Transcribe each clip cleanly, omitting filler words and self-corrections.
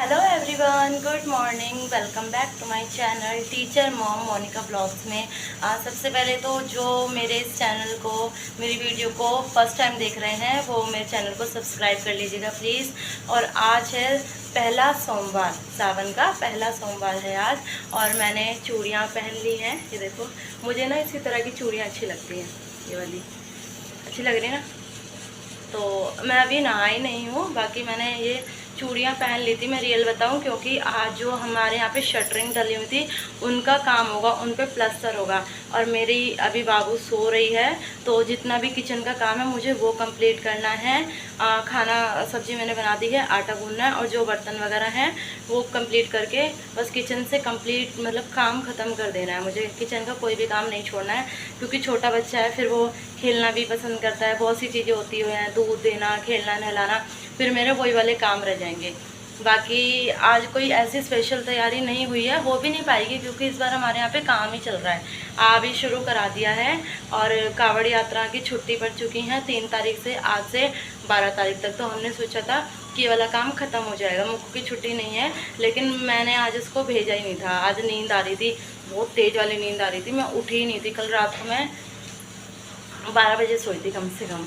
Hello everyone, good morning. Welcome back to my channel teacher mom Monika blogs में। सबसे पहले तो जो मेरे इस चैनल को, मेरी वीडियो को फर्स्ट टाइम देख रहे हैं वो मेरे चैनल को सब्सक्राइब कर लीजिएगा प्लीज़। और आज है पहला सोमवार, सावन का पहला सोमवार है आज। और मैंने चूड़ियाँ पहन ली हैं। ये देखो, मुझे ना इसी तरह की चूड़ियाँ अच्छी लगती हैं, ये वाली अच्छी लग रही है ना। तो मैं अभी नहाई नहीं हूँ, बाकी मैंने ये चूड़ियाँ पहन ली थी। मैं रियल बताऊँ, क्योंकि आज जो हमारे यहाँ पे शटरिंग डली हुई थी उनका काम होगा, उन पे प्लस्तर होगा। और मेरी अभी बाबू सो रही है, तो जितना भी किचन का काम है मुझे वो कंप्लीट करना है। खाना सब्जी मैंने बना दी है, आटा गूंदना है, और जो बर्तन वगैरह हैं वो कंप्लीट करके बस किचन से कंप्लीट मतलब काम ख़त्म कर देना है। मुझे किचन का कोई भी काम नहीं छोड़ना है, क्योंकि छोटा बच्चा है, फिर वो खेलना भी पसंद करता है। बहुत सी चीज़ें होती हैं, दूध देना, खेलना, नहलाना, फिर मेरे वही वाले काम रह जाएंगे। बाकी आज कोई ऐसी स्पेशल तैयारी नहीं हुई है, हो भी नहीं पाएगी, क्योंकि इस बार हमारे यहाँ पे काम ही चल रहा है। अभी शुरू करा दिया है, और कांवड़ यात्रा की छुट्टी पड़ चुकी है 3 तारीख से, आज से 12 तारीख तक। तो हमने सोचा था कि ये वाला काम ख़त्म हो जाएगा, मुक्कू की छुट्टी नहीं है। लेकिन मैंने आज इसको भेजा ही नहीं था। आज नींद आ रही थी, बहुत तेज़ वाली नींद आ रही थी, मैं उठी ही नहीं थी। कल रात को मैं 12 बजे सोई थी कम से कम।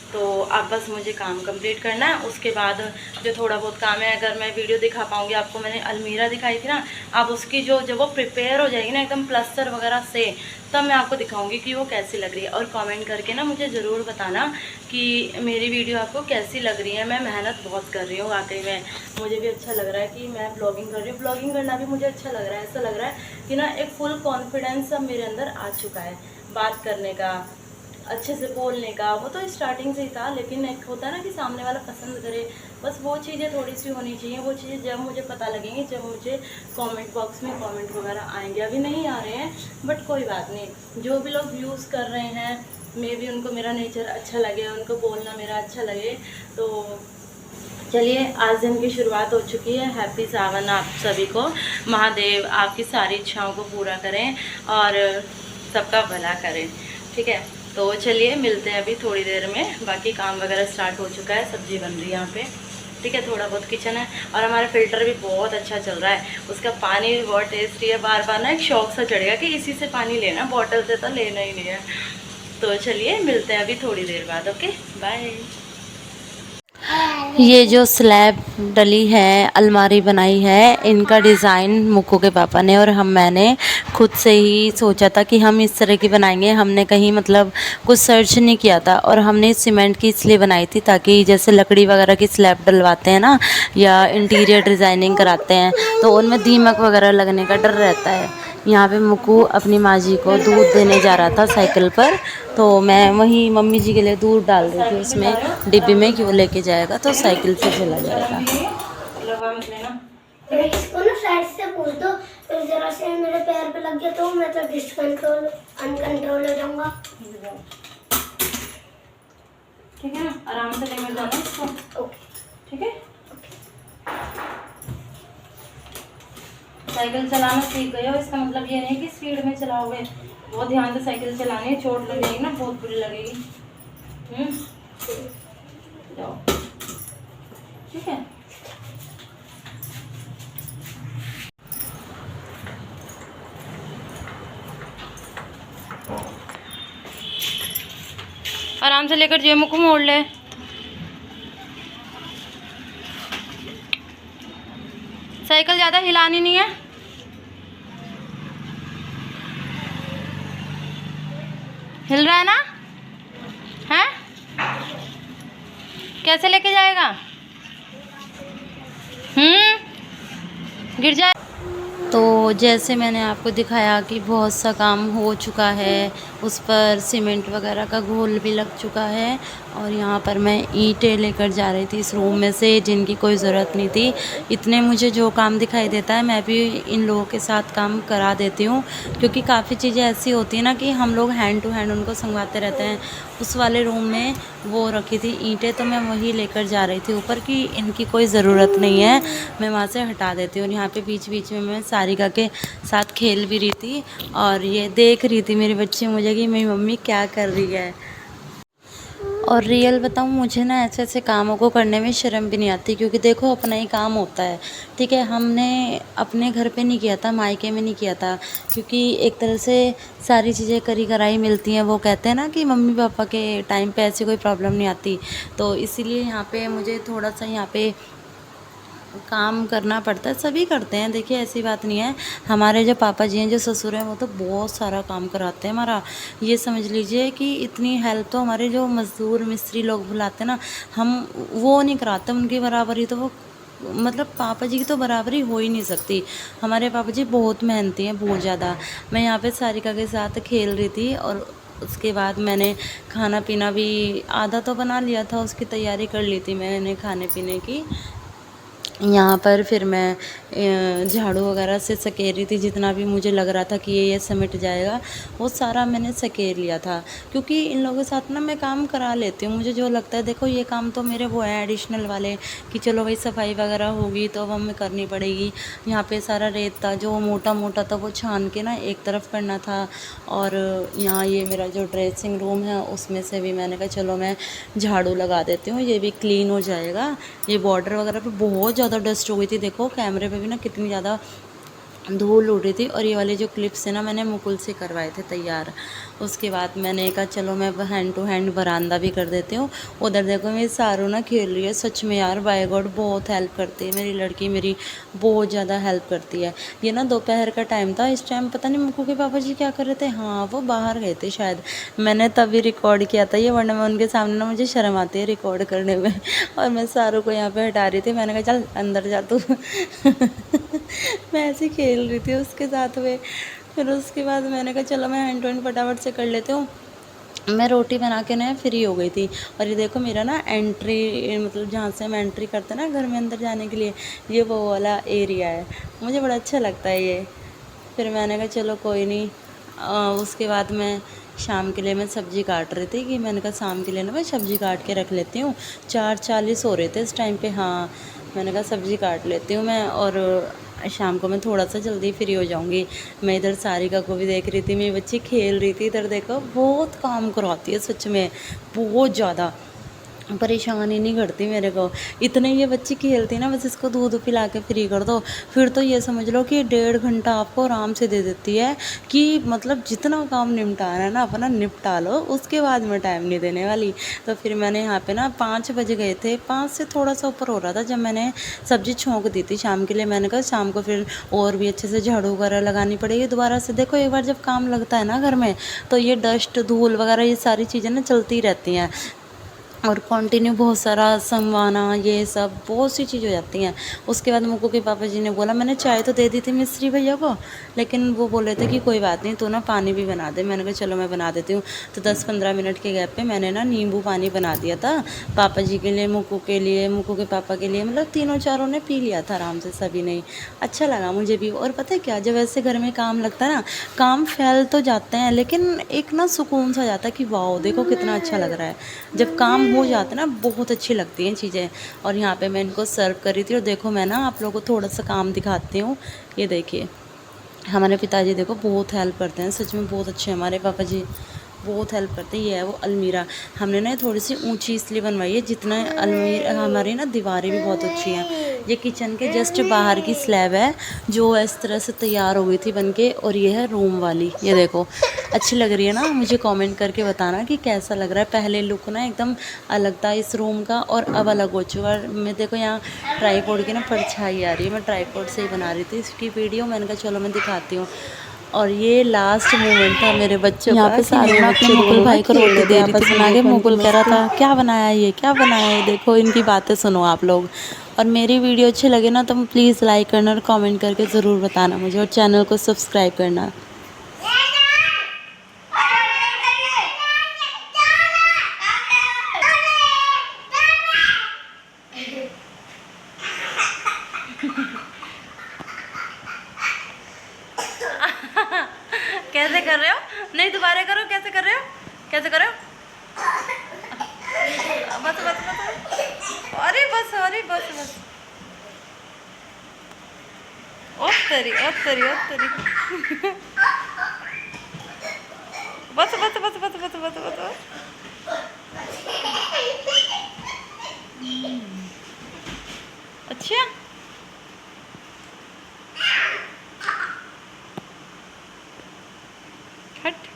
तो अब बस मुझे काम कंप्लीट करना है, उसके बाद जो थोड़ा बहुत काम है, अगर मैं वीडियो दिखा पाऊँगी आपको। मैंने अलमीरा दिखाई थी ना, अब उसकी जब वो प्रिपेयर हो जाएगी ना एकदम प्लस्तर वगैरह से, तब मैं आपको दिखाऊंगी कि वो कैसी लग रही है। और कमेंट करके ना मुझे ज़रूर बताना कि मेरी वीडियो आपको कैसी लग रही है। मैं मेहनत बहुत कर रही हूँ वाकई में, मुझे भी अच्छा लग रहा है कि मैं ब्लॉगिंग कर रही हूँ। ब्लॉगिंग करना भी मुझे अच्छा लग रहा है। ऐसा लग रहा है कि ना एक फुल कॉन्फिडेंस अब मेरे अंदर आ चुका है, बात करने का, अच्छे से बोलने का। वो तो स्टार्टिंग से ही था, लेकिन एक होता है ना कि सामने वाला पसंद करे, बस वो चीज़ें थोड़ी सी होनी चाहिए। वो चीज़ें जब मुझे पता लगेंगी, जब मुझे कमेंट बॉक्स में कमेंट वगैरह आएंगे। अभी नहीं आ रहे हैं, बट कोई बात नहीं। जो भी लोग व्यूज़ कर रहे हैं, मे भी उनको मेरा नेचर अच्छा लगे, उनको बोलना मेरा अच्छा लगे। तो चलिए, आज दिन की शुरुआत हो चुकी है। हैप्पी सावन आप सभी को। महादेव आपकी सारी इच्छाओं को पूरा करें और सबका भला करें, ठीक है। तो चलिए मिलते हैं अभी थोड़ी देर में। बाकी काम वगैरह स्टार्ट हो चुका है, सब्जी बन रही है यहाँ पे, ठीक है। थोड़ा बहुत किचन है, और हमारा फ़िल्टर भी बहुत अच्छा चल रहा है। उसका पानी भी बहुत टेस्टी है। बार बार ना एक शौक सा चढ़ेगा कि इसी से पानी लेना, बॉटल से तो लेना ही नहीं है। तो चलिए मिलते हैं अभी थोड़ी देर बाद। Okay, bye. ये जो स्लैब डली है, अलमारी बनाई है, इनका डिज़ाइन मुक्कू के पापा ने, और मैंने खुद से ही सोचा था कि हम इस तरह की बनाएंगे। हमने कहीं मतलब कुछ सर्च नहीं किया था, और हमने सीमेंट की इसलिए बनाई थी ताकि जैसे लकड़ी वगैरह की स्लैब डलवाते हैं ना, या इंटीरियर डिज़ाइनिंग कराते हैं, तो उनमें दीमक वगैरह लगने का डर रहता है। यहाँ पे मुक्कू अपनी माँ जी को दूध देने जा रहा था साइकिल पर, तो मैं वहीं मम्मी जी के लिए दूध डाल रही थी उसमें डिब्बी में कि वो लेके जाएगा तो साइकिल से चला जाएगा। इसको ना साइड से पूछ दो, फिर जरा से मेरे पैर पे लग गया तो मैं तो डिसकंट्रोल अनकंट्रोल हो जाऊंगा। ठीक है ना, आराम से लेकर जाना इसको। ओके, ठीक है। साइकिल चलाना सीख गए हो, इसका मतलब ये नहीं कि स्पीड में चलाओगे। बहुत ध्यान से साइकिल चलानी है, चोट लग जाएगी ना, बहुत बुरी लगेगी। जाओ, ठीक है। आराम से लेकर जाइए, मुक्कू मोड़ ले। साइकिल ज़्यादा हिलानी नहीं है। हिल रहा है ना? हैं? कैसे लेके जाएगा? गिर जाए। तो जैसे मैंने आपको दिखाया कि बहुत सा काम हो चुका है, उस पर सीमेंट वगैरह का घोल भी लग चुका है, और यहाँ पर मैं ईंटें लेकर जा रही थी इस रूम में से, जिनकी कोई ज़रूरत नहीं थी। इतने मुझे जो काम दिखाई देता है मैं भी इन लोगों के साथ काम करा देती हूँ, क्योंकि काफ़ी चीज़ें ऐसी होती हैं ना कि हम लोग हैंड टू हैंड उनको संगवाते रहते हैं। उस वाले रूम में वो रखी थी ईंटें, तो मैं वही लेकर जा रही थी ऊपर कि इनकी कोई ज़रूरत नहीं है, मैं वहाँ से हटा देती हूँ। और यहाँ पे बीच बीच में मैं सारिका के साथ खेल भी रही थी, और ये देख रही थी मेरी बच्ची मुझे कि मेरी मम्मी क्या कर रही है। और रियल बताऊँ, मुझे ना ऐसे ऐसे कामों को करने में शर्म भी नहीं आती, क्योंकि देखो अपना ही काम होता है। ठीक है, हमने अपने घर पे नहीं किया था, मायके में नहीं किया था, क्योंकि एक तरह से सारी चीज़ें करी कराई मिलती हैं। वो कहते हैं ना कि मम्मी पापा के टाइम पे ऐसी कोई प्रॉब्लम नहीं आती, तो इसीलिए यहाँ पे मुझे थोड़ा सा यहाँ पे काम करना पड़ता है। सभी करते हैं, देखिए ऐसी बात नहीं है। हमारे जो पापा जी हैं, जो ससुर हैं, वो तो बहुत सारा काम कराते हैं हमारा। ये समझ लीजिए कि इतनी हेल्प तो हमारे जो मज़दूर मिस्त्री लोग बुलाते हैं ना, हम वो नहीं कराते उनकी बराबरी। तो वो मतलब पापा जी की तो बराबरी हो ही नहीं सकती। हमारे पापा जी बहुत मेहनती हैं, बहुत ज़्यादा। मैं यहाँ पे सारिका के साथ खेल रही थी, और उसके बाद मैंने खाना पीना भी आधा तो बना लिया था, उसकी तैयारी कर ली थी मैंने खाने पीने की। यहाँ पर फिर मैं झाड़ू वगैरह से सकेर रही थी। जितना भी मुझे लग रहा था कि ये सिमट जाएगा, वो सारा मैंने सकेर लिया था, क्योंकि इन लोगों के साथ ना मैं काम करा लेती हूँ। मुझे जो लगता है, देखो ये काम तो मेरे वो है एडिशनल वाले, कि चलो भाई सफाई वगैरह होगी तो अब हमें करनी पड़ेगी। यहाँ पे सारा रेत था जो मोटा मोटा था, वो छान के ना एक तरफ करना था। और यहाँ ये मेरा जो ड्रेसिंग रूम है, उसमें से भी मैंने कहा चलो मैं झाड़ू लगा देती हूँ, ये भी क्लीन हो जाएगा। ये बॉर्डर वगैरह पे बहुत ज़्यादा डस्ट हो गई थी, देखो कैमरे पे भी ना कितनी ज़्यादा धूल उड़ रही थी। और ये वाले जो क्लिप्स है ना, मैंने मुकुल से करवाए थे तैयार। उसके बाद मैंने कहा चलो मैं हैंड टू हैंड बरामदा भी कर देती हूँ। उधर देखो मेरी सारू ना खेल रही है। सच में यार, बाय गॉड बहुत हेल्प करती है मेरी लड़की, मेरी बहुत ज़्यादा हेल्प करती है। ये ना दोपहर का टाइम था, इस टाइम पता नहीं मुक्कू के पापा जी क्या कर रहे थे। हाँ, वो बाहर गए थे शायद, मैंने तभी रिकॉर्ड किया था ये, वरना मैं उनके सामने ना मुझे शर्म आती है रिकॉर्ड करने में। और मैं सारू को यहाँ पे हटा रही थी, मैंने कहा चल अंदर जा तू। मैं ऐसे खेल रही थी उसके साथ में। फिर उसके बाद मैंने कहा चलो मैं हैंड टू हैंड फटाफट से कर लेती हूँ। मैं रोटी बना के ना फ्री हो गई थी। और ये देखो मेरा ना एंट्री, मतलब जहाँ से हम एंट्री करते हैं ना घर में अंदर जाने के लिए, ये वो वाला एरिया है। मुझे बड़ा अच्छा लगता है ये। फिर मैंने कहा चलो कोई नहीं। उसके बाद मैं शाम के लिए मैं सब्ज़ी काट रही थी, कि मैंने कहा शाम के लिए ना मैं सब्ज़ी काट के रख लेती हूँ। 4:40 हो रहे थे इस टाइम पे। हाँ, मैंने कहा सब्ज़ी काट लेती हूँ मैं, और शाम को मैं थोड़ा सा जल्दी फ्री हो जाऊँगी। मैं इधर सारिका को भी देख रही थी, मेरी बच्ची खेल रही थी। इधर देखो बहुत काम करवाती है सच में, बहुत ज़्यादा परेशान ही नहीं करती मेरे को। इतने ये बच्ची खेलती ना, बस इसको दूध पिला के फ्री कर दो, फिर तो ये समझ लो कि 1.5 घंटा आपको आराम से दे देती है, कि मतलब जितना काम निपटाना है ना अपना निपटा लो, उसके बाद मैं टाइम नहीं देने वाली। तो फिर मैंने यहाँ पे ना 5 बज गए थे, 5 से थोड़ा सा ऊपर हो रहा था जब मैंने सब्ज़ी छोंक दी थी शाम के लिए। मैंने कहा शाम को फिर और भी अच्छे से झाड़ू वगैरह लगानी पड़ेगी दोबारा से। देखो एक बार जब काम लगता है ना घर में, तो ये डस्ट धूल वगैरह ये सारी चीज़ें ना चलती रहती हैं, और कंटिन्यू बहुत सारा संगवाना, ये सब बहुत सी चीज़ हो जाती हैं। उसके बाद मुक्कू के पापा जी ने बोला, मैंने चाय तो दे दी थी मिस्त्री भैया को, लेकिन वो बोले थे कि कोई बात नहीं, तो ना पानी भी बना दे। मैंने कहा चलो मैं बना देती हूँ। तो 10-15 मिनट के गैप पे मैंने ना नींबू पानी बना दिया था पापा जी के लिए, मुक्कू के लिए, मुक्कू के पापा के लिए। मतलब तीनों चारों ने पी लिया था आराम से, सभी ने। अच्छा लगा मुझे भी। और पता है क्या, जब ऐसे घर में काम लगता है ना, काम फैल तो जाते हैं, लेकिन एक ना सुकून सा जाता है कि वाह देखो कितना अच्छा लग रहा है। जब काम हो जाते हैं ना, बहुत अच्छी लगती हैं चीज़ें। और यहाँ पे मैं इनको सर्व कर रही थी, और देखो मैं ना आप लोगों को थोड़ा सा काम दिखाती हूँ। ये देखिए हमारे पिताजी देखो बहुत हेल्प करते हैं, सच में बहुत अच्छे हैं हमारे पापा जी, बहुत हेल्प करते हैं। ये है वो अलमीरा, हमने ना थोड़ी सी ऊंची इसलिए बनवाई है, जितना अलमीरा हमारी ना दीवारें भी बहुत अच्छी हैं। ये किचन के जस्ट बाहर की स्लैब है, जो इस तरह से तैयार हो गई थी बनके। और ये है रूम वाली, ये देखो अच्छी लग रही है ना। मुझे कमेंट करके बताना कि कैसा लग रहा है। पहले लुक ना एकदम अलग था इस रूम का, और अब अलग हो चुका है। मैं देखो यहाँ ट्राईपॉड की ना परछाई आ रही है, मैं ट्राईपॉड से ही बना रही थी इसकी वीडियो। मैंने कहा चलो मैं दिखाती हूँ। और ये लास्ट मोमेंट था मेरे बच्चों का। यहाँ पे सारे ना अपने मुकुल भाई को रोटी दे रही थी बना के। मुकुल कह रहा था क्या बनाया ये, क्या बनाया है। देखो इनकी बातें सुनो आप लोग। और मेरी वीडियो अच्छी लगे ना तो प्लीज़ लाइक करना और कमेंट करके ज़रूर बताना मुझे, और चैनल को सब्सक्राइब करना। कैसे कर रहे हो? नहीं दोबारा करो, कैसे कर रहे हो, कैसे कर रहे हो? बस बस बस, अरे बस, अरे बस बस, ओ तेरी ओ तेरी ओ तेरी। बस बस बस बस बस बस बस। अच्छा हट।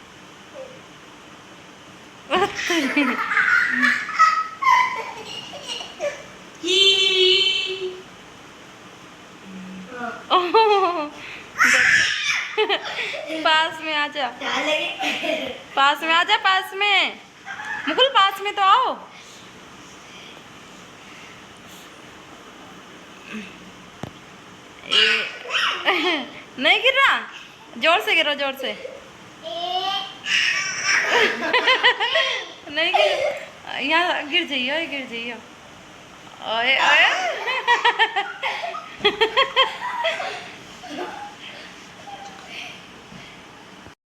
पास में आजा, पास में आजा, पास में मुकुल, पास में तो आओ। नहीं गिर रहा, जोर से गिरो, जोर से। नहीं गिर, यहाँ गिर जाइयो, गिर जाइयो। ओए ओए।